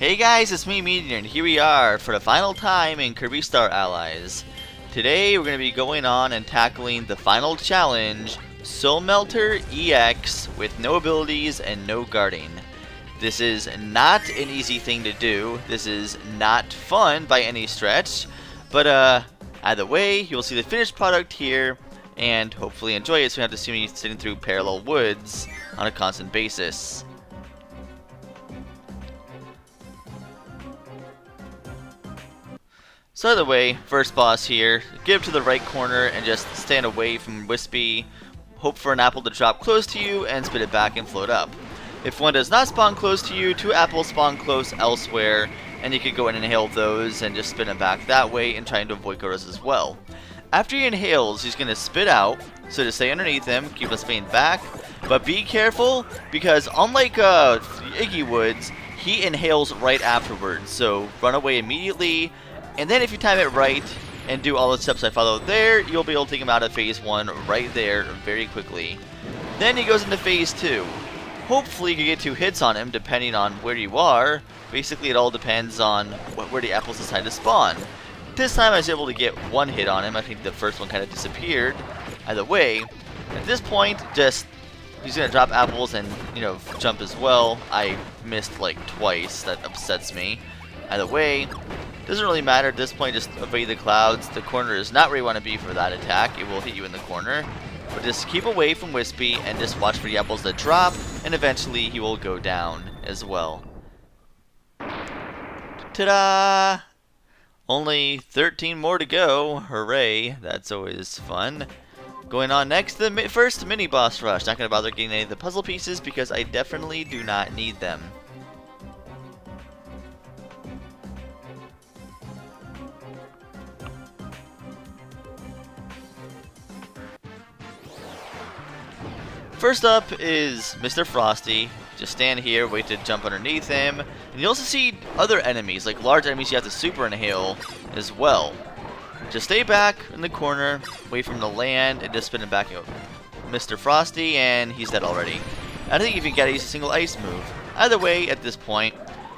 Hey guys, it's me, Meteorz, and here we are for the final time in Kirby Star Allies. Today we're going to be going on and tackling the final challenge, Soul Melter EX with no abilities and no guarding. This is not an easy thing to do, this is not fun by any stretch, but either way, you'll see the finished product here and hopefully enjoy it so you don't have to see me sitting through parallel woods on a constant basis. So either way, first boss here, get up to the right corner and just stand away from Wispy, hope for an apple to drop close to you and spit it back and float up. If one does not spawn close to you, two apples spawn close elsewhere, and you can go and inhale those and just spin them back that way and trying to avoid Meteorz as well. After he inhales, he's going to spit out, so to stay underneath him, keep us spinning back, but be careful because unlike Iggy Woods, he inhales right afterwards, so run away immediately. And then if you time it right and do all the steps I followed there, you'll be able to take him out of phase 1 right there very quickly. Then he goes into phase 2. Hopefully you can get 2 hits on him depending on where you are. Basically it all depends on where the apples decide to spawn. This time I was able to get 1 hit on him. I think the first one kind of disappeared. Either way, at this point he's going to drop apples and, jump as well. I missed like twice. That upsets me. Either way, doesn't really matter at this point, just evade the clouds. The corner is not where you want to be for that attack. It will hit you in the corner. But just keep away from Wispy and just watch for the apples that drop, and eventually he will go down as well. Ta-da! Only 13 more to go. Hooray, that's always fun. Going on next, the first mini-boss rush. Not going to bother getting any of the puzzle pieces because I definitely do not need them. First up is Mr. Frosty. Just stand here, wait to jump underneath him. And you also see other enemies, like large enemies you have to super inhale as well. Just stay back in the corner, wait for him to land, and just spin him back out. Mr. Frosty, and he's dead already. I don't think you can get a single ice move. Either way, at this point,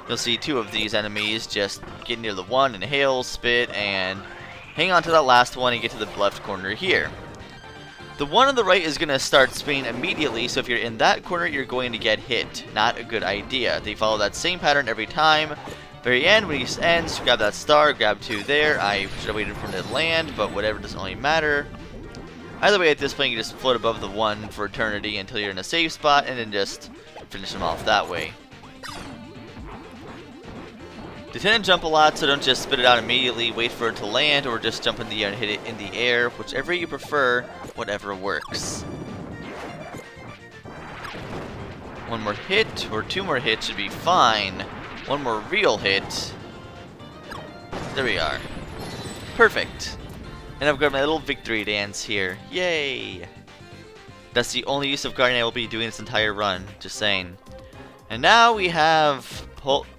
you'll see 2 of these enemies just get near the one, inhale, spit, and hang on to that last one and get to the left corner here. The one on the right is going to start spinning immediately, so if you're in that corner, you're going to get hit. Not a good idea. They follow that same pattern every time. Very end, when he ends, grab that star, grab 2 there. I should have waited for him to land, but whatever, doesn't really matter. Either way, at this point, you just float above the one for eternity until you're in a safe spot, and then just finish him off that way. They tend to jump a lot, so don't just spit it out immediately, wait for it to land, or just jump in the air and hit it in the air. Whichever you prefer, whatever works. 1 more hit, or 2 more hits should be fine. 1 more real hit. There we are. Perfect. And I've got my little victory dance here. Yay! That's the only use of guarding I will be doing this entire run, just saying. And now we have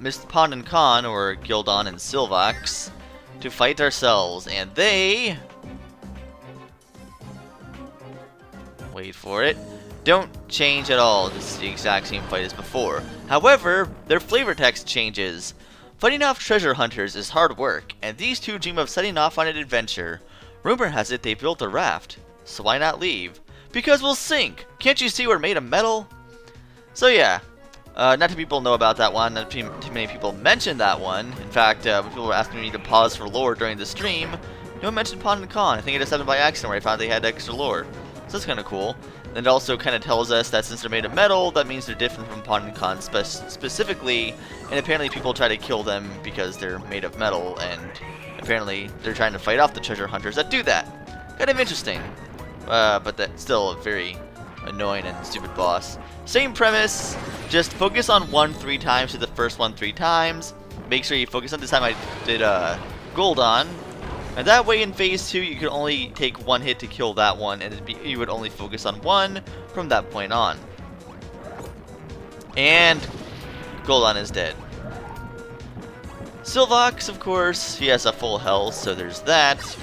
Mr. Pond and Khan, or Gildon and Silvox, to fight ourselves, and they... Wait for it. Don't change at all, this is the exact same fight as before. However, their flavor text changes. Fighting off treasure hunters is hard work, and these 2 dream of setting off on an adventure. Rumor has it they built a raft, so why not leave? Because we'll sink! Can't you see we're made of metal? So yeah. Not too people know about that one, not too many people mention that one. In fact, when people were asking me to pause for lore during the stream, no one mentioned Pond and Khan. I think it just happened by accident where I found they had extra lore. So that's kind of cool. And it also kind of tells us that since they're made of metal, that means they're different from Pond and Khan specifically, and apparently people try to kill them because they're made of metal, and apparently they're trying to fight off the treasure hunters that do that. Kind of interesting. But that's still a very annoying and stupid boss. Same premise, just focus on 1 3 times to the first one 3 times. Make sure you focus on this time I did gold on. And that way in phase 2 you can only take 1 hit to kill that one, and you would only focus on 1 from that point on. And Goldon is dead. Silvox, of course, he has a full health, so there's that.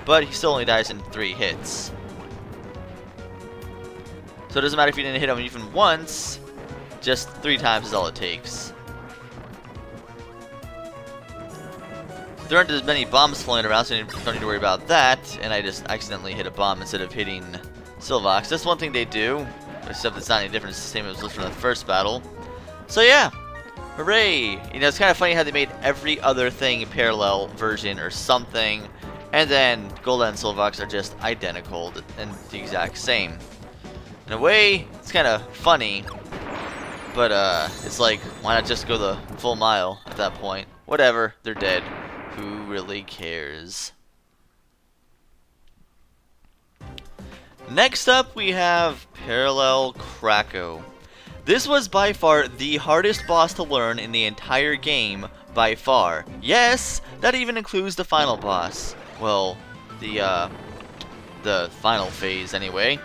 But he still only dies in 3 hits. So it doesn't matter if you didn't hit him even once, just 3 times is all it takes. there aren't as many bombs flying around, so you don't need to worry about that. And I just accidentally hit a bomb instead of hitting Silvox. That's one thing they do, except it's not any different. It's the same as from the first battle. So yeah, hooray! You know, it's kind of funny how they made every other thing a parallel version or something, and then Golda and Silvox are just identical and the exact same. In a way, it's kind of funny, but it's like, why not just go the full mile at that point? Whatever, they're dead. Who really cares? Next up, we have Parallel Krakow. This was by far the hardest boss to learn in the entire game, by far. Yes, that even includes the final boss. Well, the final phase, anyway.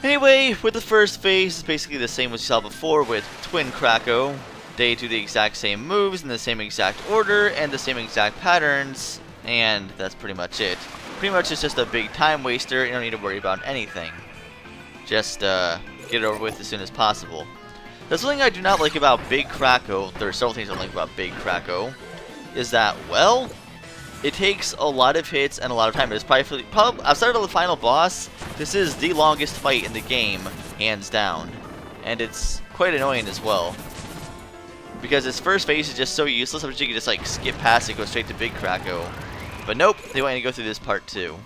Anyway, with the first phase, it's basically the same as you saw before with Twin Krakow. They do the exact same moves in the same exact order and the same exact patterns, and that's pretty much it. Pretty much it's just a big time waster. You don't need to worry about anything. Just get it over with as soon as possible. That's something I do not like about Big Krakow. There are several things I don't like about Big Krakow. Is that, well, it takes a lot of hits and a lot of time. It's probably outside of the final boss, this is the longest fight in the game, hands down. And it's quite annoying as well. Because its first phase is just so useless, I wish you could just like skip past it and go straight to Big Krakow. But nope, they want you to go through this part too.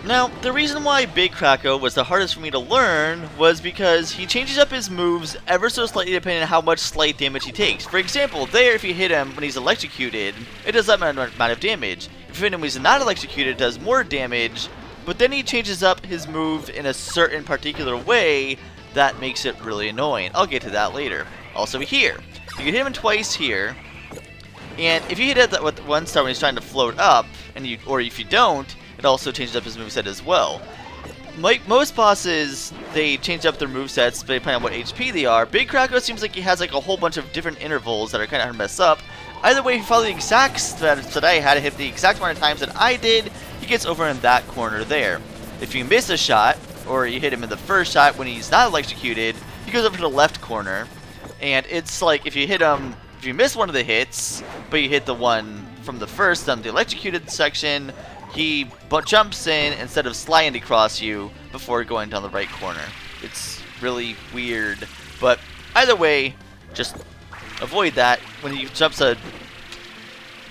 Now, the reason why Big Krakow was the hardest for me to learn was because he changes up his moves ever so slightly depending on how much slight damage he takes. For example, there, if you hit him when he's electrocuted, it does that amount of damage. If you hit him when he's not electrocuted, it does more damage. But then he changes up his move in a certain particular way that makes it really annoying. I'll get to that later. Also here, you can hit him twice here, and if you hit it with one star when he's trying to float up, or if you don't, it also changes up his moveset as well. Like most bosses, they change up their movesets depending on what HP they are. Big Krakow seems like he has like a whole bunch of different intervals that are kind of hard to mess up. Either way, if you follow the exact steps that I had to hit the exact amount of times that I did, he gets over in that corner there. If you miss a shot, or you hit him in the first shot when he's not electrocuted, he goes over to the left corner. And it's like if you hit him, if you miss one of the hits, but you hit the one from the first, the electrocuted section, he jumps in instead of sliding across you before going down the right corner. It's really weird, but either way, just avoid that. When he jumps I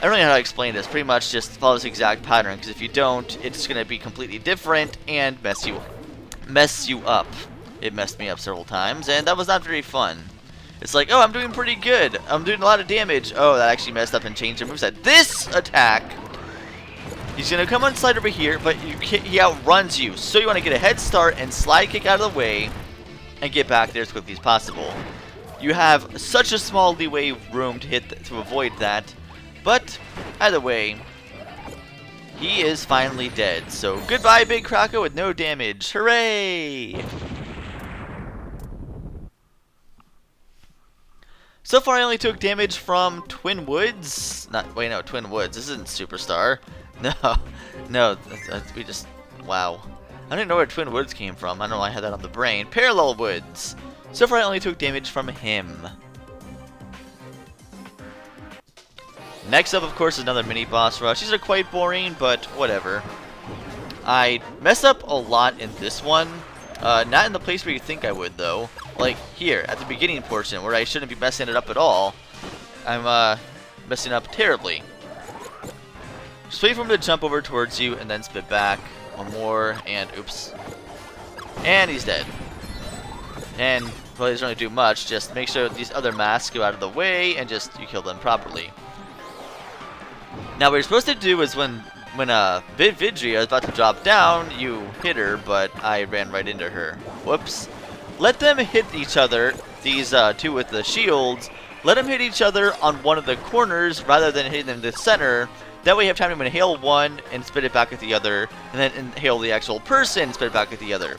don't know how to explain this. Pretty much just follow this exact pattern, because if you don't, it's going to be completely different and mess you up. It messed me up several times, and that was not very fun. It's like, oh, I'm doing pretty good. I'm doing a lot of damage. Oh, that actually messed up and changed your moveset. This attack, he's going to come on slide over here, but he outruns you. So you want to get a head start and slide kick out of the way and get back there as quickly as possible. You have such a small leeway room to avoid that. But either way, he is finally dead. So goodbye, Big Krakow, with no damage. Hooray! So far, I only took damage from Twin Woods. Twin Woods. This isn't Superstar. No, we just, wow. I don't even know where Twin Woods came from. I don't know why I had that on the brain. Parallel Woods. So far, I only took damage from him. Next up, of course, is another mini boss rush. These are quite boring, but whatever. I mess up a lot in this one. Not in the place where you think I would, though. Like here, at the beginning portion, where I shouldn't be messing it up at all. I'm messing up terribly. Just wait for him to jump over towards you and then spit back. One more, and oops. And he's dead. And, well, he doesn't really do much. Just make sure these other masks go out of the way, and just you kill them properly. Now, what you're supposed to do is when Vidria is about to drop down, you hit her, but I ran right into her. Whoops. Let them hit each other, these two with the shields. Let them hit each other on one of the corners rather than hitting them in the center. That way you have time to inhale one and spit it back at the other, and then inhale the actual person and spit it back at the other.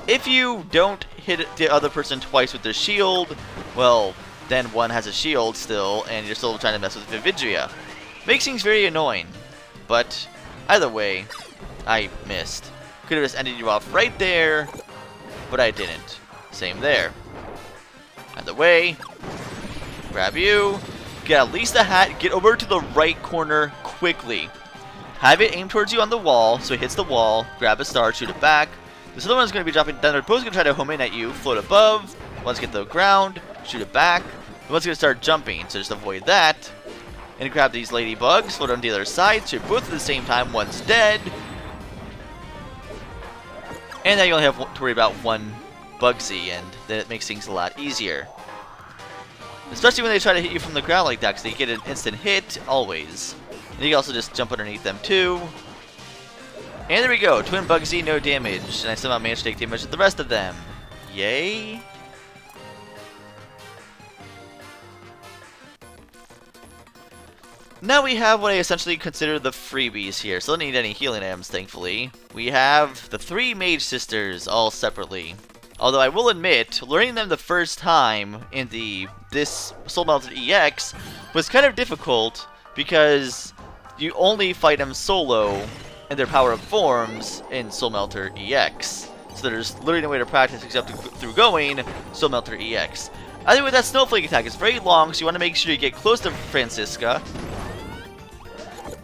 If you don't hit the other person twice with their shield, well, then one has a shield still, and you're still trying to mess with Vidria. Makes things very annoying, but either way, I missed. Could have just ended you off right there, but I didn't. Same there. Out of the way. Grab you. Get at least a hat. Get over to the right corner quickly. Have it aim towards you on the wall, so it hits the wall. Grab a star, shoot it back. This other one's going to be dropping down. They're both going to try to home in at you. Float above. One's get the ground. Shoot it back. The one's going to start jumping, so just avoid that. And grab these ladybugs. Float on the other side. Shoot both at the same time. One's dead. And now you only have to worry about one Bugsy, and then it makes things a lot easier. Especially when they try to hit you from the ground like that, because they get an instant hit, always. And you can also just jump underneath them, too. And there we go, Twin Bugsy, no damage. And I somehow managed to take damage with the rest of them. Yay. Now we have what I essentially consider the freebies here, so I don't need any healing items, thankfully. We have the 3 Mage Sisters, all separately. Although I will admit, learning them the first time in this Soul Melter EX was kind of difficult because you only fight them solo in their power-up forms in Soul Melter EX. So there's literally no way to practice except through going Soul Melter EX. Either way, that Snowflake attack is very long, so you want to make sure you get close to Francisca.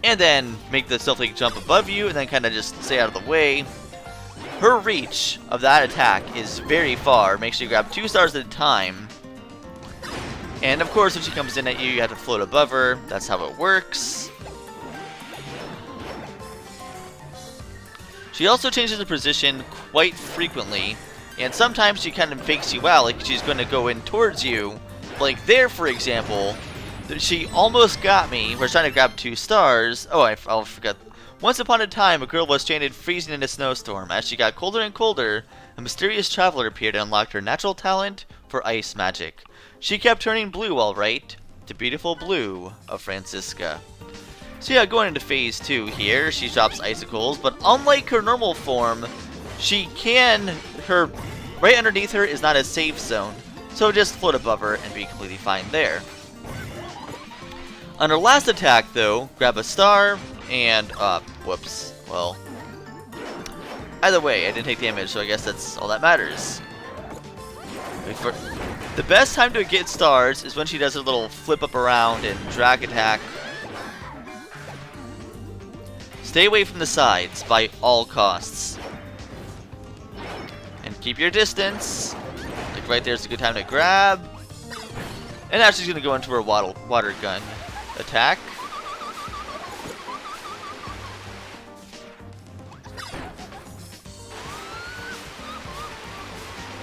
And then make the Snowflake jump above you, and then kind of just stay out of the way. Her reach of that attack is very far. Make sure you grab 2 stars at a time. And of course, when she comes in at you, you have to float above her. That's how it works. She also changes her position quite frequently. And sometimes she kind of fakes you out, like she's going to go in towards you. Like there, for example, she almost got me. We're trying to grab 2 stars. Oh, I forgot. Once upon a time, a girl was stranded freezing in a snowstorm. As she got colder and colder, a mysterious traveler appeared and unlocked her natural talent for ice magic. She kept turning blue, alright. The beautiful blue of Francisca. So yeah, going into phase 2 here, she drops icicles, but unlike her normal form, right underneath her is not a safe zone. So just float above her and be completely fine there. On her last attack, though, grab a star, and, whoops, well, either way, I didn't take damage, so I guess that's all that matters. The best time to get stars is when she does her little flip up around and drag attack. Stay away from the sides by all costs. And keep your distance. Like right there's a good time to grab. And now she's going to go into her water gun attack.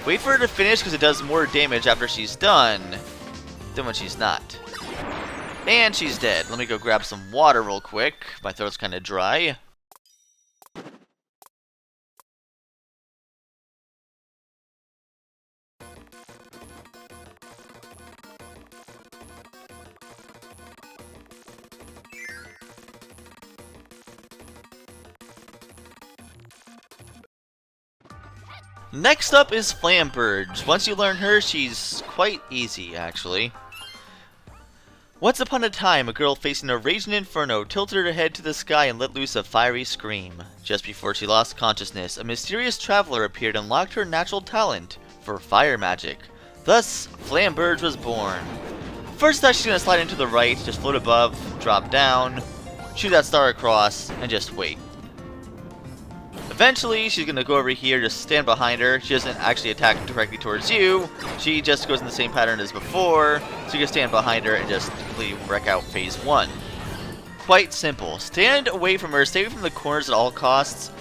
Wait for her to finish because it does more damage after she's done than when she's not. And she's dead. Let me go grab some water real quick. My throat's kind of dry. Next up is Flam Birds. Once you learn her, she's quite easy, actually. Once upon a time, a girl facing a raging inferno tilted her head to the sky and let loose a fiery scream. Just before she lost consciousness, a mysterious traveler appeared and unlocked her natural talent for fire magic. Thus, Flam Birds was born. First attack, she's going to slide into the right, just float above, drop down, shoot that star across, and just wait. Eventually, she's going to go over here, just stand behind her. She doesn't actually attack directly towards you. She just goes in the same pattern as before. So you can stand behind her and just completely wreck out phase 1. Quite simple. Stand away from her. Stay away from the corners at all costs.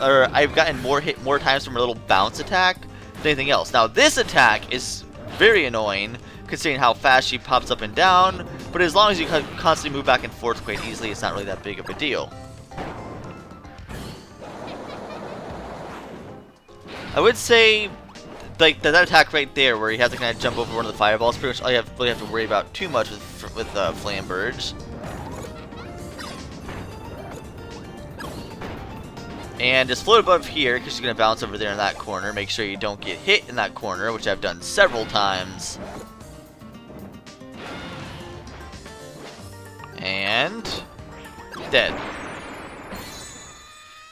I've gotten hit more times from her little bounce attack than anything else. Now, this attack is very annoying, considering how fast she pops up and down. But as long as you constantly move back and forth quite easily, it's not really that big of a deal. I would say, like, that attack right there, where you have to kind of jump over one of the fireballs, pretty much all you really have to worry about too much with Flam Birds. And just float above here, because she's going to bounce over there in that corner. Make sure you don't get hit in that corner, which I've done several times. And dead.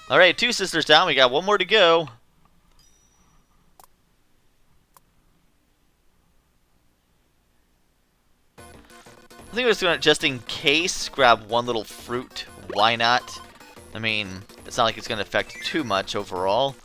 Alright, 2 sisters down. We got 1 more to go. I think we're just gonna, just in case, grab one little fruit. Why not? I mean, it's not like it's gonna affect too much overall.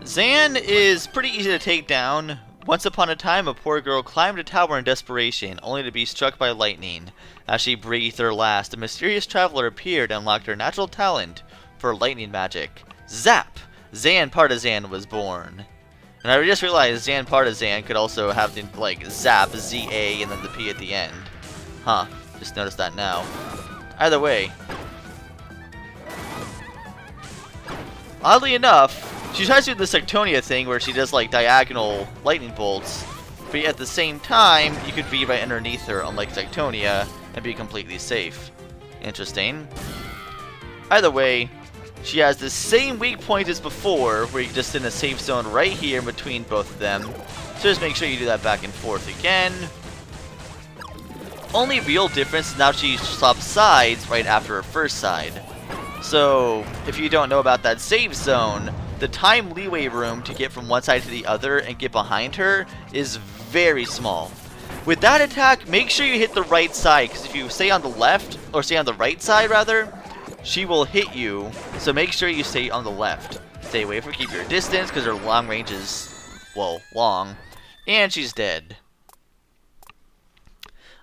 Zan is pretty easy to take down. Once upon a time, a poor girl climbed a tower in desperation, only to be struck by lightning. As she breathed her last, a mysterious traveler appeared and unlocked her natural talent for lightning magic. Zap! Zan Partisan was born. And I just realized Zan Partisan could also have the, like, Zap, Z-A, and then the P at the end. Huh, just noticed that now. Either way. Oddly enough, she tries to do the Sectonia thing where she does like diagonal lightning bolts, but at the same time, you could be right underneath her, unlike Sectonia, and be completely safe. Interesting. Either way, she has the same weak point as before, where you just in a safe zone right here in between both of them. So just make sure you do that back and forth again. Only real difference is now she swaps sides right after her first side. So, if you don't know about that save zone, the time leeway room to get from one side to the other and get behind her is very small. With that attack, make sure you hit the right side, because if you stay on the left, or stay on the right side rather, she will hit you, so make sure you stay on the left. Stay away from her, keep your distance, because her long range is, well, long, and she's dead.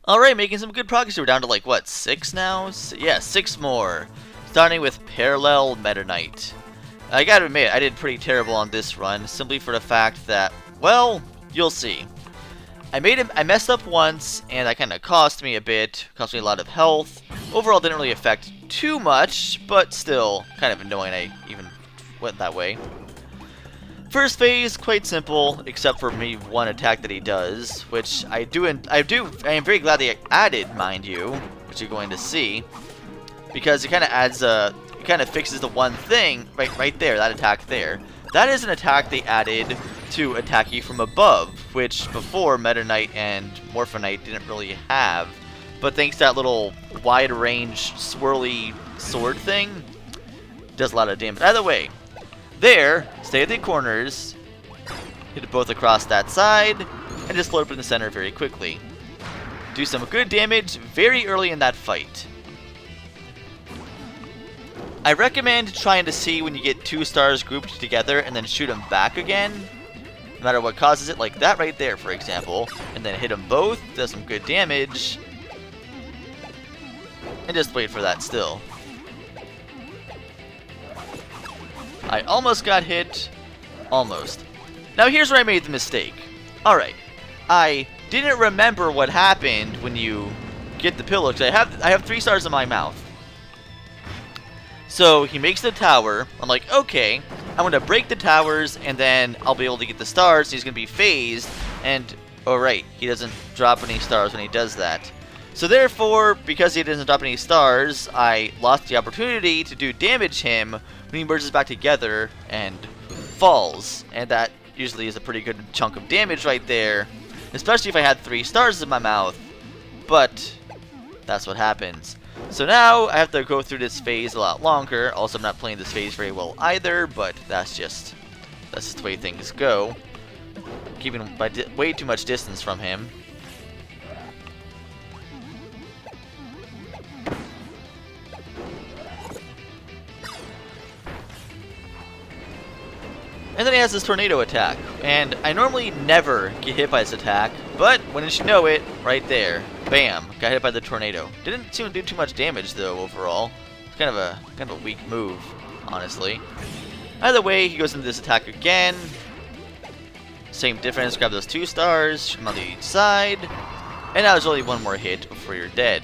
Alright, making some good progress. We're down to like, what, 6 now? Yeah, 6 more. Starting with Parallel Meta Knight. I gotta admit, I did pretty terrible on this run, simply for the fact that, well, you'll see. I messed up once, and that kinda cost me a bit, cost me a lot of health. Overall, didn't really affect too much, but still, kind of annoying I even went that way. First phase, quite simple, except for maybe one attack that he does, which I am very glad they added, mind you, which you're going to see, because it kinda adds kind of fixes the one thing right there, that attack there. That is an attack they added to attack you from above, which before Meta Knight and Morpho Knight didn't really have. But thanks to that little wide range swirly sword thing, does a lot of damage. Either way, there, stay at the corners, hit it both across that side, and just float up in the center very quickly. Do some good damage very early in that fight. I recommend trying to see when you get 2 stars grouped together and then shoot them back again, no matter what causes it, like that right there, for example, and then hit them both, does some good damage, and just wait for that still. I almost got hit, almost. Now here's where I made the mistake. Alright, I didn't remember what happened when you get the pillow, because I have 3 stars in my mouth. So he makes the tower. I'm like, okay, I'm going to break the towers, and then I'll be able to get the stars. He's going to be phased, and, oh right, he doesn't drop any stars when he does that. So therefore, because he doesn't drop any stars, I lost the opportunity to do damage him when he merges back together and falls. And that usually is a pretty good chunk of damage right there, especially if I had 3 stars in my mouth. But that's what happens. So now I have to go through this phase a lot longer. Also, I'm not playing this phase very well either, but that's just the way things go. Keeping way too much distance from him. And then he has this tornado attack, and I normally never get hit by this attack, but wouldn't you know it, right there, bam, got hit by the tornado. Didn't seem to do too much damage though overall. It's kind of a weak move, honestly. Either way, he goes into this attack again. Same difference, grab those 2 stars, shoot them on each side, and now there's only one more hit before you're dead.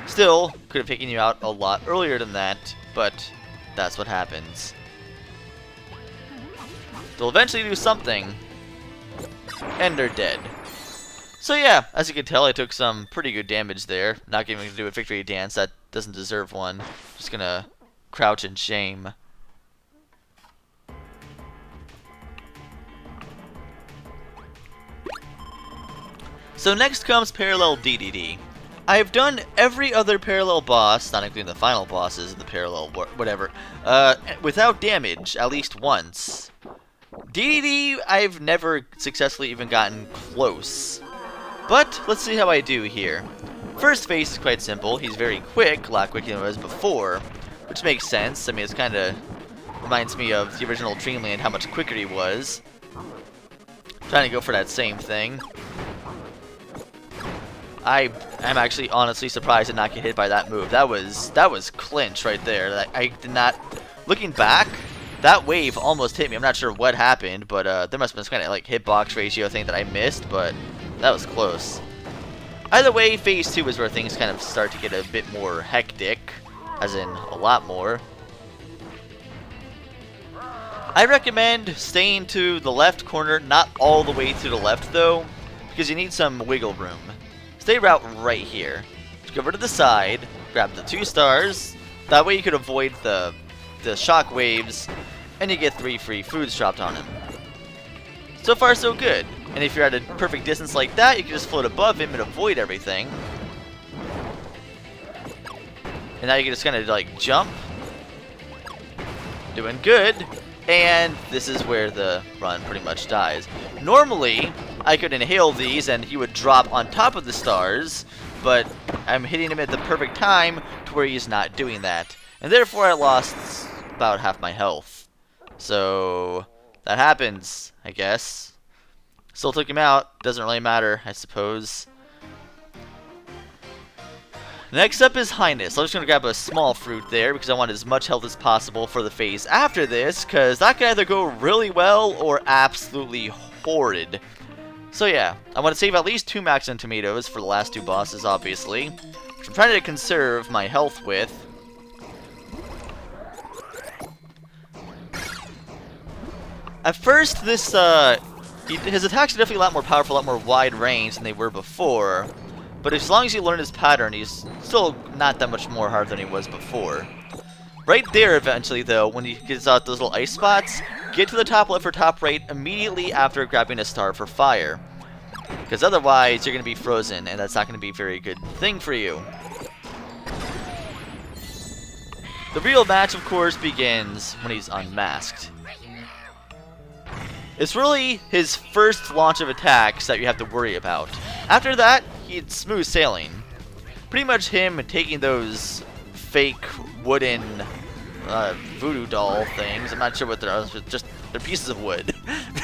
Still, could have taken you out a lot earlier than that, but that's what happens. They'll eventually do something, and they're dead. So yeah, as you can tell, I took some pretty good damage there. Not giving to do a victory dance, that doesn't deserve one. Just gonna crouch in shame. So next comes Parallel DDD. I've done every other parallel boss, not including the final bosses of the parallel whatever, without damage at least once. DDD, I've never successfully even gotten close. But let's see how I do here. First phase is quite simple. He's very quick, a lot quicker than he was before, which makes sense. I mean, it's kind of reminds me of the original Dreamland, how much quicker he was. Trying to go for that same thing. I'm actually honestly surprised to not get hit by that move. That was clinch right there. I did not. Looking back, that wave almost hit me. I'm not sure what happened, but there must have been some kind of like hitbox ratio thing that I missed, but that was close. Either way, phase 2 is where things kind of start to get a bit more hectic, as in a lot more. I recommend staying to the left corner, not all the way to the left though, because you need some wiggle room. Stay right here. Go over to the side, grab the 2 stars. That way you could avoid the shock waves, and you get 3 free foods dropped on him. So far, so good. And if you're at a perfect distance like that, you can just float above him and avoid everything. And now you can just kind of like jump. Doing good. And this is where the run pretty much dies. Normally, I could inhale these and he would drop on top of the stars, but I'm hitting him at the perfect time to where he's not doing that. And therefore I lost about half my health. So that happens, I guess. Still took him out, doesn't really matter, I suppose. Next up is Highness. I'm just going to grab a small fruit there because I want as much health as possible for the phase after this, because that can either go really well or absolutely horrid. So yeah, I want to save at least 2 max on tomatoes for the last 2 bosses, obviously, which I'm trying to conserve my health with. At first, his attacks are definitely a lot more powerful, a lot more wide range than they were before. But as long as you learn his pattern, he's still not that much more hard than he was before. Right there, eventually, though, when he gets out those little ice spots, get to the top left or top right immediately after grabbing a star for fire. Because otherwise, you're going to be frozen, and that's not going to be a very good thing for you. The real match, of course, begins when he's unmasked. It's really his first launch of attacks that you have to worry about. After that, it's smooth sailing. Pretty much him taking those fake wooden voodoo doll things. I'm not sure what they're pieces of wood.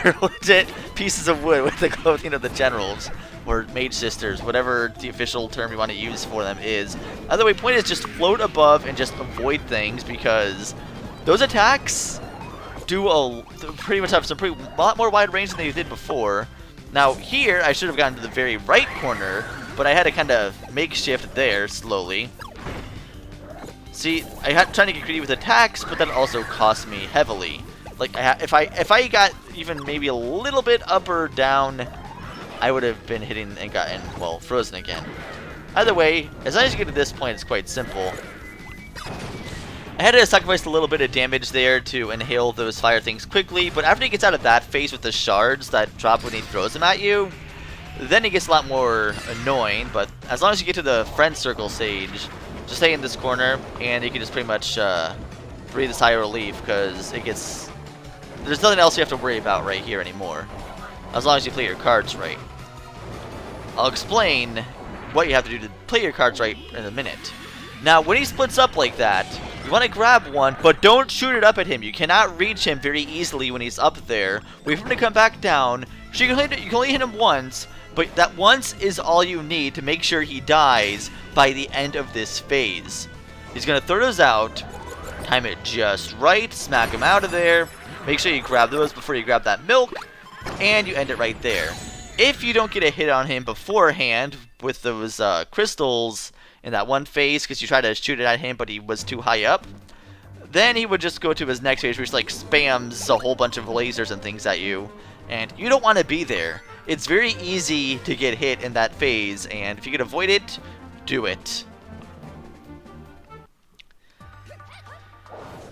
They're legit pieces of wood with the clothing of the generals or Mage Sisters, whatever the official term you want to use for them is. Either way, point is just float above and just avoid things, because those attacks do pretty much have a lot more wide range than they did before. Now here, I should have gotten to the very right corner, but I had to kind of makeshift there slowly. See, I had trying to get greedy with attacks, but that also cost me heavily. Like, if I got even maybe a little bit up or down, I would have been hitting and gotten, well, frozen again. Either way, as long as you get to this point, it's quite simple. I had to sacrifice a little bit of damage there to inhale those fire things quickly, but after he gets out of that phase with the shards that drop when he throws them at you, then he gets a lot more annoying. But as long as you get to the friend circle stage, just stay in this corner, and you can just pretty much breathe a sigh of relief, because there's nothing else you have to worry about right here anymore, as long as you play your cards right. I'll explain what you have to do to play your cards right in a minute. Now, when he splits up like that, you want to grab one, but don't shoot it up at him. You cannot reach him very easily when he's up there. Wait for him to come back down. So you can only hit him once, but that once is all you need to make sure he dies by the end of this phase. He's going to throw those out, time it just right, smack him out of there. Make sure you grab those before you grab that milk, and you end it right there. If you don't get a hit on him beforehand with those crystals in that one phase, because you tried to shoot it at him but he was too high up, then he would just go to his next phase where he just like spams a whole bunch of lasers and things at you, and you don't want to be there. It's very easy to get hit in that phase, and if you can avoid it, do it.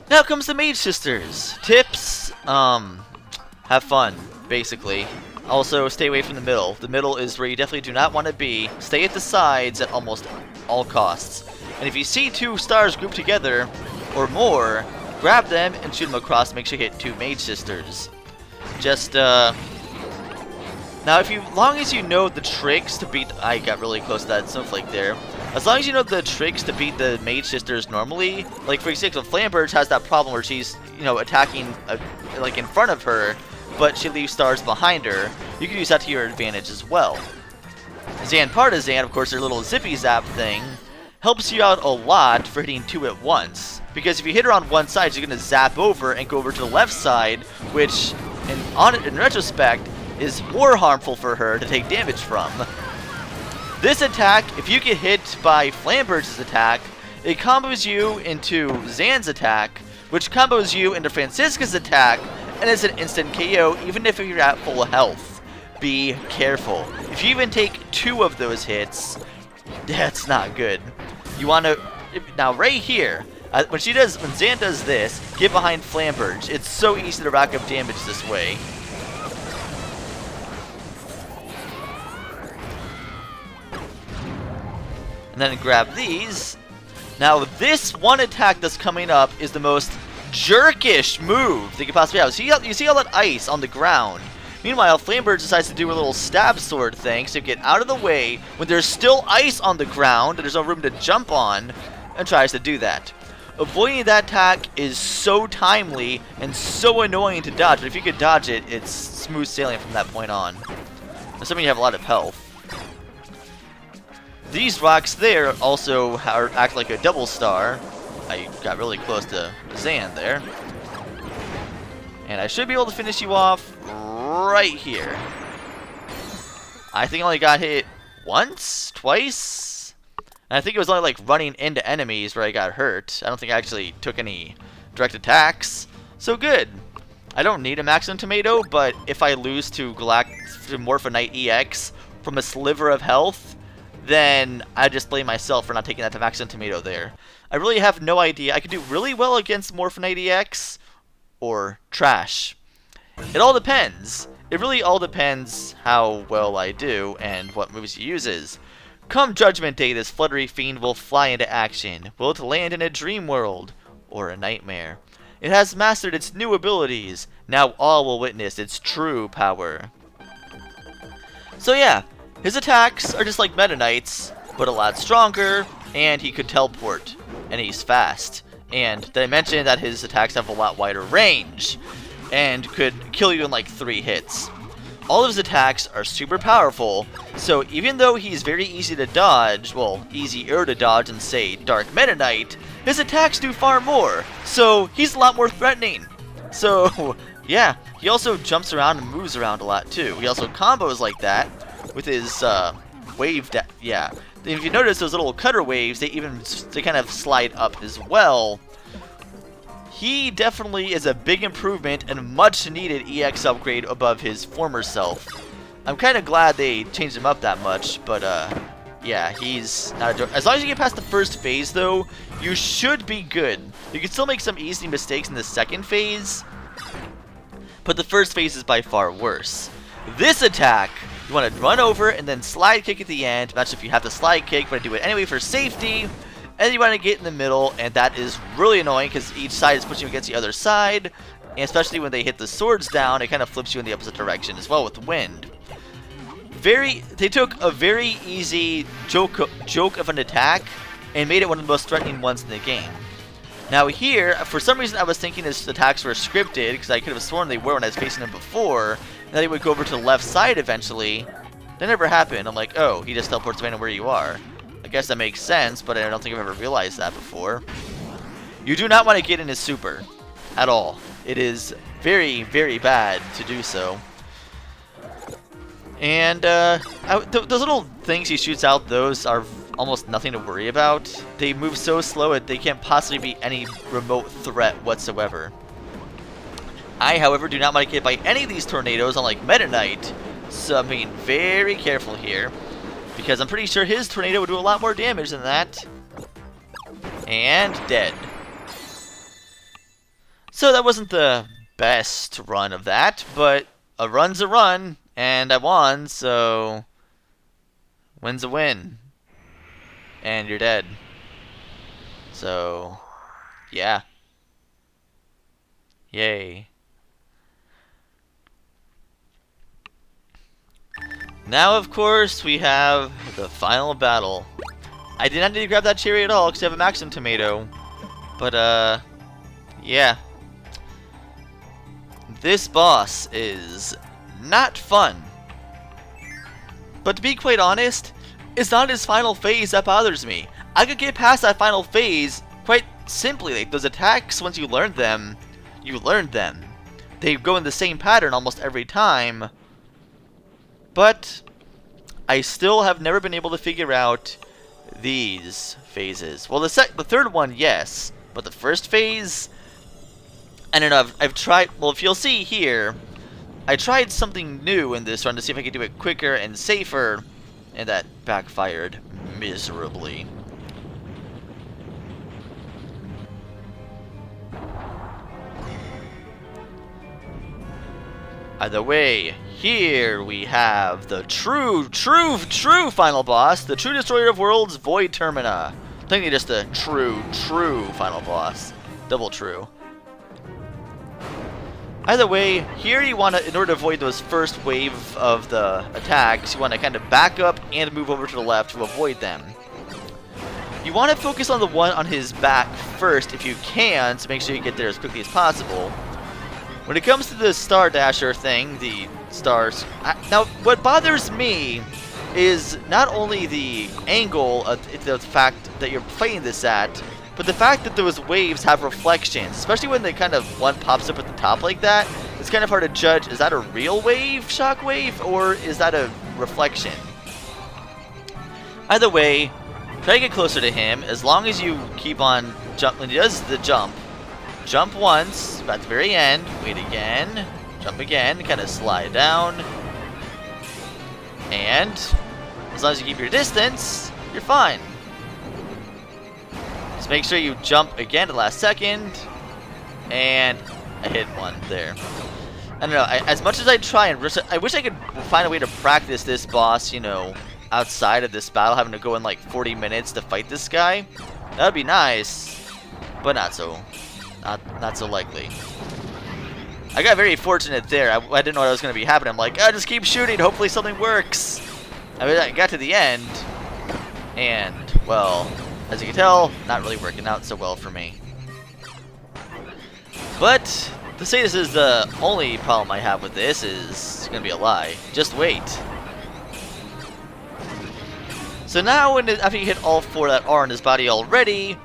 Now comes the Mage Sisters. Tips, have fun, basically. Also, stay away from the middle. The middle is where you definitely do not want to be. Stay at the sides at almost all costs. And if you see 2 stars grouped together, or more, grab them and shoot them across. Make sure you hit 2 Mage Sisters. Just, now, long as you know the tricks to beat... I got really close to that snowflake there. As long as you know the tricks to beat the Mage Sisters normally, like for example, Flam Birds has that problem where she's, attacking, like in front of her, but she leaves stars behind her. You can use that to your advantage as well. Zan Partisan, of course, their little zippy zap thing, helps you out a lot for hitting 2 at once. Because if you hit her on one side, she's going to zap over and go over to the left side, which, in retrospect, is more harmful for her to take damage from. This attack, if you get hit by Flam Birds' attack, it combos you into Zan's attack, which combos you into Francisca's attack, and it's an instant KO even if you're at full health. Be careful. If you even take 2 of those hits, that's not good. You want to... Now, right here, when Zan does this, get behind Flam Birds. It's so easy to rack up damage this way. And then grab these. Now, this one attack that's coming up is the most jerkish move they could possibly have. You see all that ice on the ground. Meanwhile, Flam Birds decides to do a little stab sword thing, so get out of the way when there's still ice on the ground and there's no room to jump on, and tries to do that. Avoiding that attack is so timely and so annoying to dodge, but if you could dodge it, it's smooth sailing from that point on. Assuming you have a lot of health. These rocks there also act like a double star. I got really close to Zan there. And I should be able to finish you off right here. I think I only got hit once? Twice? And I think it was only like running into enemies where I got hurt. I don't think I actually took any direct attacks. So good. I don't need a Maximum Tomato, but if I lose to Morphinite EX from a sliver of health, then I just blame myself for not taking that to Maximum Tomato there. I really have no idea. I could do really well against Morphinite EX or trash. It all depends. It really all depends how well I do and what moves he uses. Come Judgment Day, this fluttery fiend will fly into action. Will it land in a dream world or a nightmare? It has mastered its new abilities. Now all will witness its true power. So yeah, his attacks are just like Meta Knight's, but a lot stronger, and he could teleport, and he's fast. And did I mention that his attacks have a lot wider range, and could kill you in like 3 hits. All of his attacks are super powerful, so even though he's very easy to dodge, well, easier to dodge than say Dark Meta Knight, his attacks do far more, so he's a lot more threatening. So, yeah, he also jumps around and moves around a lot too. He also combos like that with his wave, yeah. If you notice those little cutter waves, they kind of slide up as well. He definitely is a big improvement and much needed EX upgrade above his former self. I'm kind of glad they changed him up that much, but yeah, he's not as long as you get past the first phase though, you should be good. You can still make some easy mistakes in the second phase, but the first phase is by far worse. This attack, you want to run over and then slide kick at the end. Not sure if you have to slide kick, but I do it anyway for safety. And you want to get in the middle, and that is really annoying because each side is pushing you against the other side. And especially when they hit the swords down, it kind of flips you in the opposite direction as well with the wind. They took a very easy joke of an attack and made it one of the most threatening ones in the game. Now here, for some reason I was thinking his attacks were scripted, because I could have sworn they were when I was facing him before, and that he would go over to the left side eventually. That never happened. I'm like, oh, he just teleports away to where you are. I guess that makes sense, but I don't think I've ever realized that before. You do not want to get in his super at all. It is very, very bad to do so. And those little things he shoots out, those are almost nothing to worry about. They move so slow that they can't possibly be any remote threat whatsoever. I, however, do not want to get by any of these tornadoes, unlike Meta Knight, so I'm being very careful here, because I'm pretty sure his tornado would do a lot more damage than that. And dead. So that wasn't the best run of that, but a run's a run, And I won, so win's a win. And you're dead. So, yeah. Yay. Now, of course, we have the final battle. I did not need to grab that cherry at all because I have a Maxim tomato. But, yeah. This boss is not fun. But to be quite honest, it's not his final phase that bothers me. I could get past that final phase quite simply. Like, those attacks, once you learn them, you learned them. They go in the same pattern almost every time. But I still have never been able to figure out these phases. Well, the third one, yes. But the first phase, I don't know, I've tried, well, if you'll see here, I tried something new in this run to see if I could do it quicker and safer, and that backfired miserably. Either way, here we have the true final boss, the true destroyer of worlds, Void Termina. Technically just the true final boss. Double true. Either way, here you want to, in order to avoid those first wave of the attacks, you want to kind of back up and move over to the left to avoid them. You want to focus on the one on his back first if you can, to make sure you get there as quickly as possible. When it comes to the Star Dasher thing, the stars... Now, what bothers me is not only the angle of the fact that you're playing this at, but the fact that those waves have reflections, especially when they kind of one pops up at the top like that. It's kind of hard to judge, is that a real wave, shock wave, or is that a reflection? Either way, try to get closer to him, as long as you keep on jump. When he does the jump once, at the very end, wait again, jump again, kind of slide down, and as long as you keep your distance, you're fine. Just make sure you jump again at the last second, and I hit one there. I don't know, as much as I try and I wish I could find a way to practice this boss, you know, outside of this battle, having to go in like 40 minutes to fight this guy. That would be nice, but not so likely. I got very fortunate there. I didn't know what was going to be happening. I'm like, oh, just keep shooting. Hopefully something works. I mean, I got to the end, and, well, as you can tell, not really working out so well for me. But to say this is the only problem I have with this is going to be a lie. Just wait. So now, after you hit all four that are in his body already,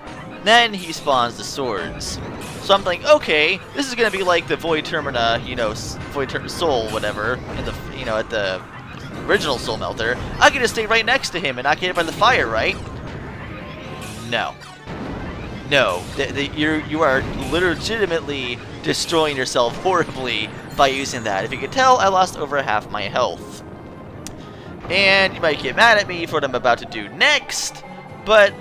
then he spawns the swords. So I'm like, okay, this is gonna be like the Void Termina, you know, Soul, whatever, in the, you know, at the original Soul Melter. I can just stay right next to him and not get hit by the fire, right? No. No, you are legitimately destroying yourself horribly by using that. If you could tell, I lost over half my health. And you might get mad at me for what I'm about to do next, but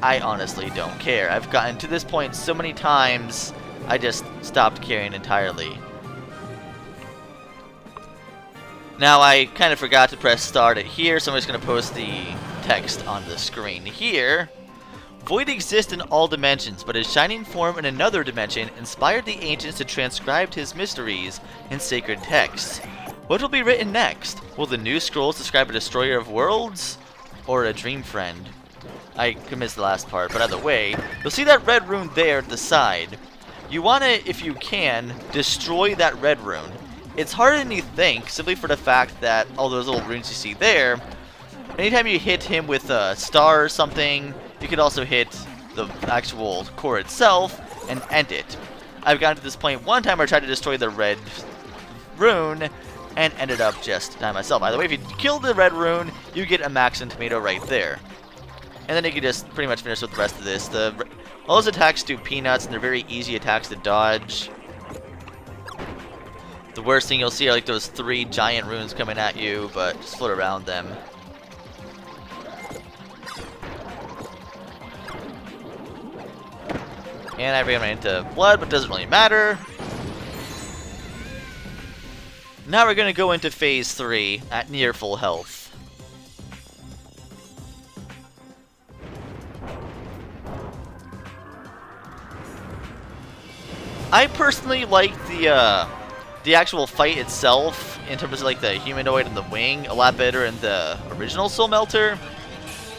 I honestly don't care. I've gotten to this point so many times, I just stopped caring entirely. Now, I kind of forgot to press start it here, so I'm just going to post the text on the screen here. Void exists in all dimensions, but his shining form in another dimension inspired the ancients to transcribe his mysteries in sacred texts. What will be written next? Will the new scrolls describe a destroyer of worlds? Or a dream friend? I missed the last part, but either way, you'll see that red rune there at the side. You want to, if you can, destroy that red rune. It's harder than you think, simply for the fact that all those little runes you see there, anytime you hit him with a star or something, you could also hit the actual core itself and end it. I've gotten to this point one time where I tried to destroy the red rune and ended up just dying myself. By the way, if you kill the red rune, you get a Maxim tomato right there. And then you can just pretty much finish with the rest of this. All those attacks do peanuts, and they're very easy attacks to dodge. The worst thing you'll see are like those 3 giant runes coming at you, but just float around them. And I ran into blood, but it doesn't really matter. Now we're going to go into Phase 3 at near full health. I personally like the actual fight itself, in terms of like the humanoid and the wing, a lot better in the original Soul Melter.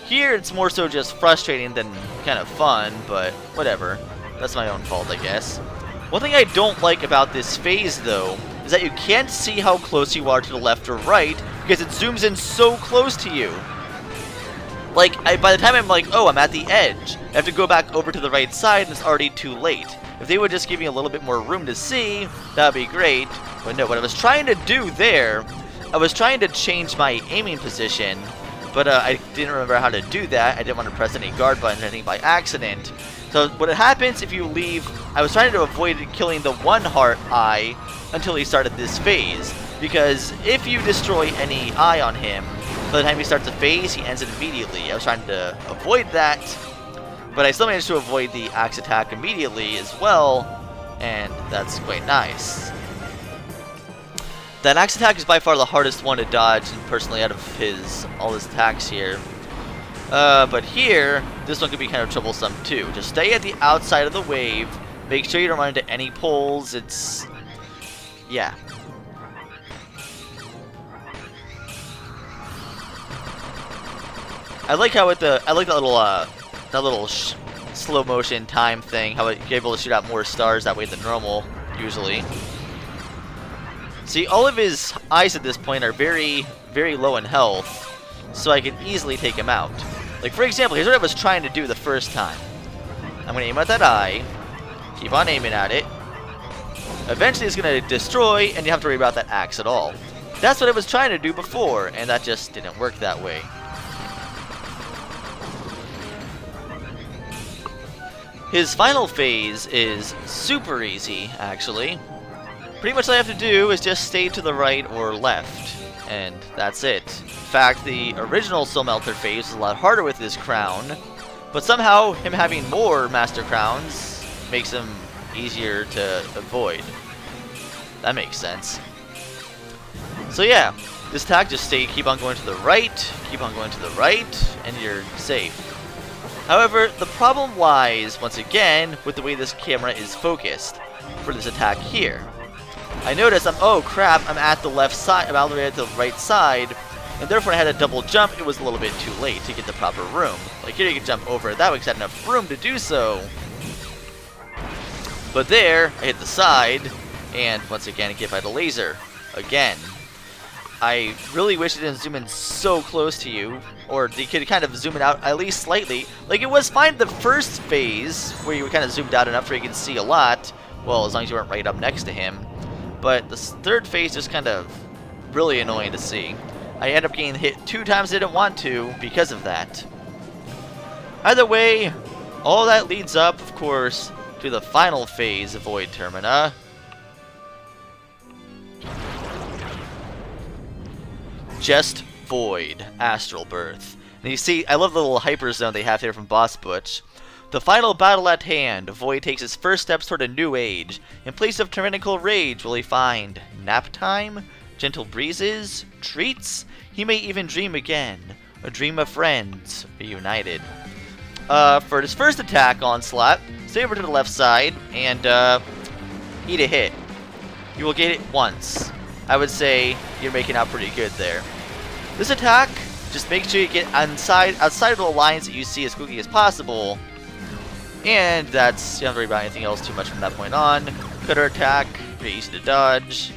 Here it's more so just frustrating than kind of fun, but whatever. That's my own fault, I guess. One thing I don't like about this phase, though, is that you can't see how close you are to the left or right, because it zooms in so close to you. Like, by the time I'm like, oh, I'm at the edge, I have to go back over to the right side, and it's already too late. If they would just give me a little bit more room to see, that would be great. But no, what I was trying to do there, I was trying to change my aiming position, but I didn't remember how to do that. I didn't want to press any guard button or anything by accident. So what happens if you leave, I was trying to avoid killing the one heart eye until he started this phase. Because if you destroy any eye on him, by the time he starts a phase, he ends it immediately. I was trying to avoid that, but I still managed to avoid the axe attack immediately as well, and that's quite nice. That axe attack is by far the hardest one to dodge, and personally, out of all his attacks here. But here, this one could be kind of troublesome too. Just stay at the outside of the wave. Make sure you don't run into any poles. Yeah. I like how I like that little slow motion time thing. How you're able to shoot out more stars that way than normal usually. See, all of his eyes at this point are very, very low in health, so I can easily take him out. Like, for example, here's what I was trying to do the first time. I'm going to aim at that eye, keep on aiming at it. Eventually it's going to destroy, and you have to worry about that axe at all. That's what I was trying to do before, and that just didn't work that way. His final phase is super easy, actually. Pretty much all I have to do is just stay to the right or left, and that's it. In fact, the original Soul Melter phase was a lot harder with his crown, but somehow him having more Master Crowns makes him easier to avoid. That makes sense. So yeah, this attack, just keep on going to the right, keep on going to the right, and you're safe. However, the problem lies, once again, with the way this camera is focused for this attack here. I noticed oh crap, I'm at the left side, I'm all the way at the right side, and therefore I had to double jump. It was a little bit too late to get the proper room. Like here you can jump over it that way because I had enough room to do so. But there, I hit the side, and once again, get by the laser. Again. I really wish it didn't zoom in so close to you, or they could kind of zoom it out at least slightly. Like, it was fine the first phase, where you kind of zoomed out enough where you could see a lot, well, as long as you weren't right up next to him. But the third phase is kind of really annoying to see. I ended up getting hit 2 times I didn't want to because of that. Either way, all that leads up, of course, to the final phase of Void Termina. Just Void, Astral Birth. And you see, I love the little hyper zone they have here from Boss Butch. The final battle at hand, Void takes his first steps toward a new age. In place of tyrannical rage, will he find nap time, gentle breezes, treats? He may even dream again, a dream of friends reunited. For his first attack, Onslaught, stay over to the left side and eat a hit. You will get it once. I would say you're making out pretty good there. This attack, just make sure you get outside of the lines that you see as quickly as possible. And you don't have to worry about anything else too much from that point on. Cutter attack, pretty easy to dodge.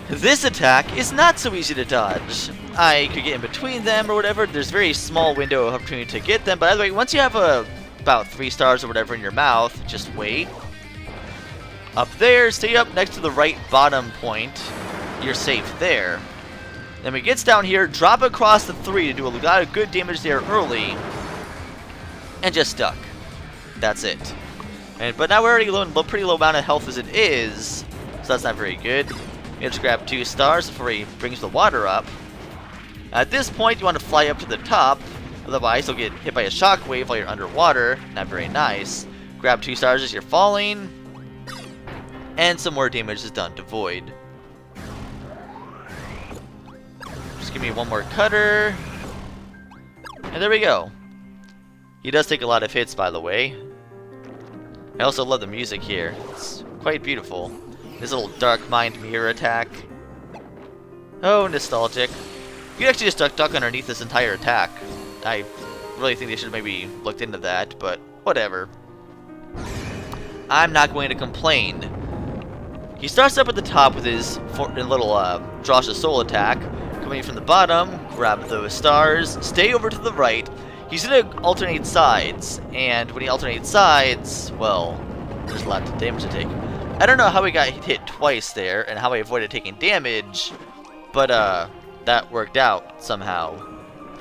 This attack is not so easy to dodge. I could get in between them or whatever. There's a very small window of opportunity to get them. But either way, once you have about 3 stars or whatever in your mouth, just wait. Up there, stay up next to the right bottom point. You're safe there. Then when it gets down here, drop across the 3 to do a lot of good damage there early. And just duck. That's it. But now we're already pretty low amount of health as it is. So that's not very good. You have to grab 2 stars before he brings the water up. At this point, you want to fly up to the top. Otherwise, you'll get hit by a shockwave while you're underwater. Not very nice. Grab 2 stars as you're falling. and some more damage is done to Void. Just give me one more cutter. And there we go. He does take a lot of hits, by the way. I also love the music here. It's quite beautiful. This little Dark Mind mirror attack. Oh, nostalgic. You can actually just duck underneath this entire attack. I really think they should have maybe looked into that, but whatever. I'm not going to complain. He starts up at the top with his little Drasha Soul attack. Coming from the bottom, grab those stars, stay over to the right. He's going to alternate sides, and when he alternates sides, well, there's a lot of damage to take. I don't know how he got hit twice there, and how he avoided taking damage, but that worked out somehow.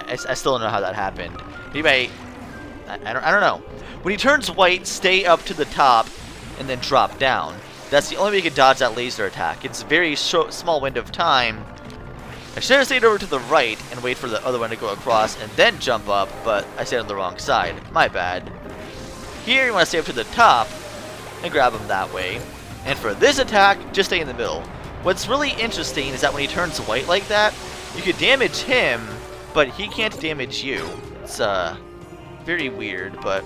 I still don't know how that happened. Anyway, I don't know. When he turns white, stay up to the top, and then drop down. That's the only way you can dodge that laser attack. It's a very small window of time. I should have stayed over to the right and wait for the other one to go across and then jump up, but I stayed on the wrong side. My bad. Here you want to stay up to the top and grab him that way. And for this attack, just stay in the middle. What's really interesting is that when he turns white like that, you could damage him, but he can't damage you. It's very weird, but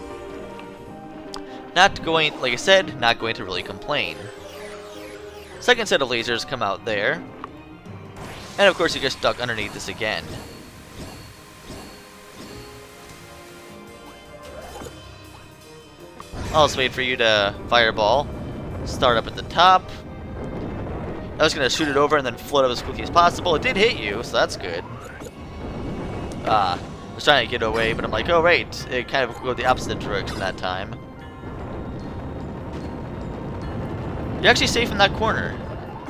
not going, like I said, not going to really complain. Second set of lasers come out there. And of course you just duck underneath this again. I'll just wait for you to fireball. Start up at the top. I was going to shoot it over and then float up as quickly as possible. It did hit you, so that's good. I was trying to get away, but I'm like, oh right, it kind of go the opposite direction that time. You're actually safe in that corner.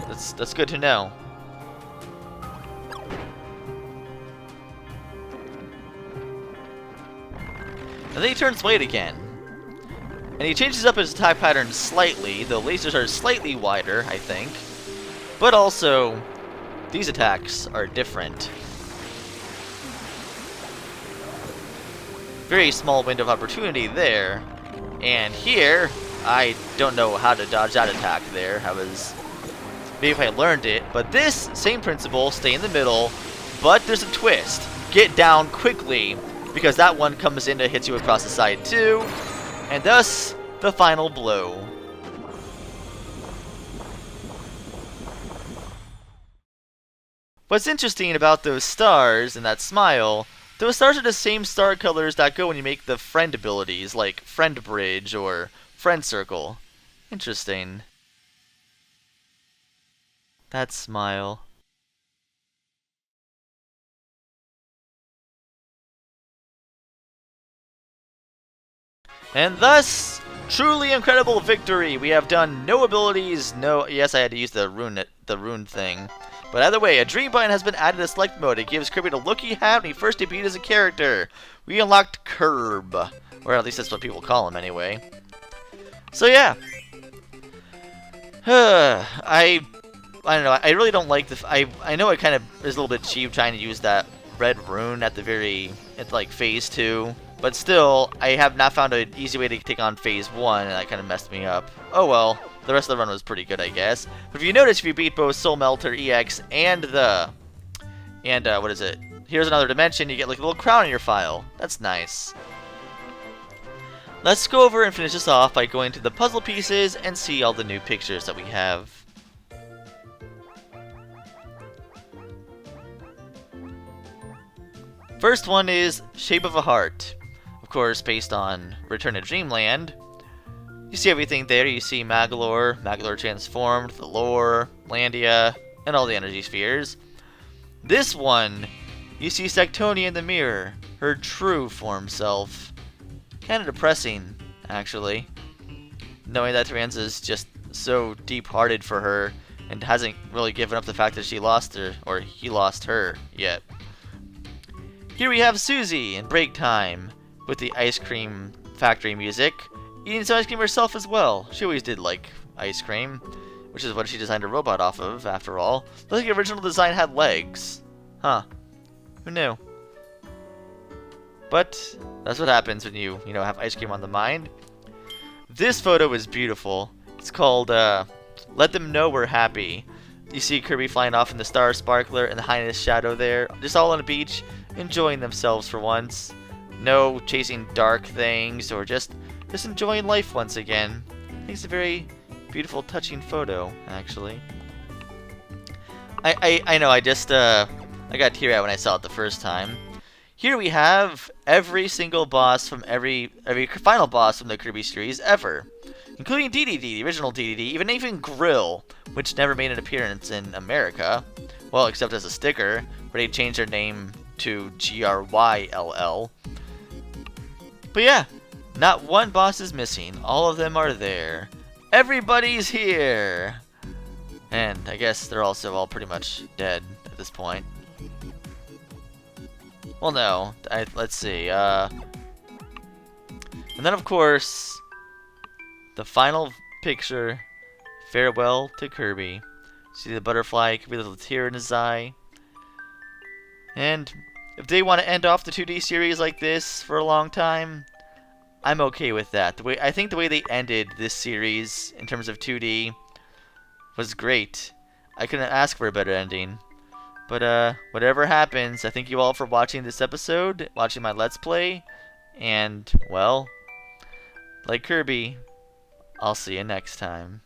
That's good to know. And then he turns white again. And he changes up his attack pattern slightly. The lasers are slightly wider, I think. But also, these attacks are different. Very small window of opportunity there. And here, I don't know how to dodge that attack there. Maybe if I learned it. But this, same principle, stay in the middle. But there's a twist. Get down quickly, because that one comes in and hits you across the side too. And thus, the final blow. What's interesting about those stars and that smile, those stars are the same star colors that go when you make the friend abilities, like Friend Bridge or Friend Circle. Interesting. That smile. And thus, truly incredible victory. We have done no abilities, no... Yes, I had to use the rune thing. But either way, a dream button has been added to select mode. It gives Kirby the look he had when he first debuted as a character. We unlocked Kirb. Or at least that's what people call him anyway. So yeah. I don't know. I really don't like the... I know it kind of is a little bit cheap trying to use that red rune at like phase 2. But still, I have not found an easy way to take on phase 1, and that kind of messed me up. Oh well, the rest of the run was pretty good, I guess. But if you notice, if you beat both Soul Melter EX and what is it? Here's Another Dimension, you get like a little crown in your file. That's nice. Let's go over and finish this off by going to the puzzle pieces and see all the new pictures that we have. First one is Shape of a Heart. Of course, based on Return to Dreamland. You see everything there. You see Magolor transformed, the lore, Landia, and all the energy spheres. This one, you see Sectonia in the mirror, her true form self. Kind of depressing, actually. Knowing that Tyranza's just so deep-hearted for her and hasn't really given up the fact that she lost her, or he lost her, yet. Here we have Susie in break time with the ice cream factory music, eating some ice cream herself as well. She always did like ice cream, which is what she designed a robot off of, after all. Looks like the original design had legs. Huh. Who knew? But that's what happens when you have ice cream on the mind. This photo is beautiful. It's called Let them know we're happy. You see Kirby flying off in the Star Sparkler and the Highness Shadow there, just all on the beach, enjoying themselves for once. No chasing dark things or just enjoying life once again. I think it's a very beautiful, touching photo, actually. I know, I got teary-eyed when I saw it the first time. Here we have every single boss from every final boss from the Kirby series ever, including DDD, the original DDD, even Grill, which never made an appearance in America, well, except as a sticker, where they changed their name to GRYLL. But yeah, not one boss is missing. All of them are there. Everybody's here! And I guess they're also all pretty much dead at this point. Well, no. Let's see. And then, of course, the final picture. Farewell to Kirby. See the butterfly, Kirby, little tear in his eye. And if they want to end off the 2D series like this for a long time, I'm okay with that. I think the way they ended this series in terms of 2D was great. I couldn't ask for a better ending. But whatever happens, I thank you all for watching this episode, watching my Let's Play, and, well, like Kirby, I'll see you next time.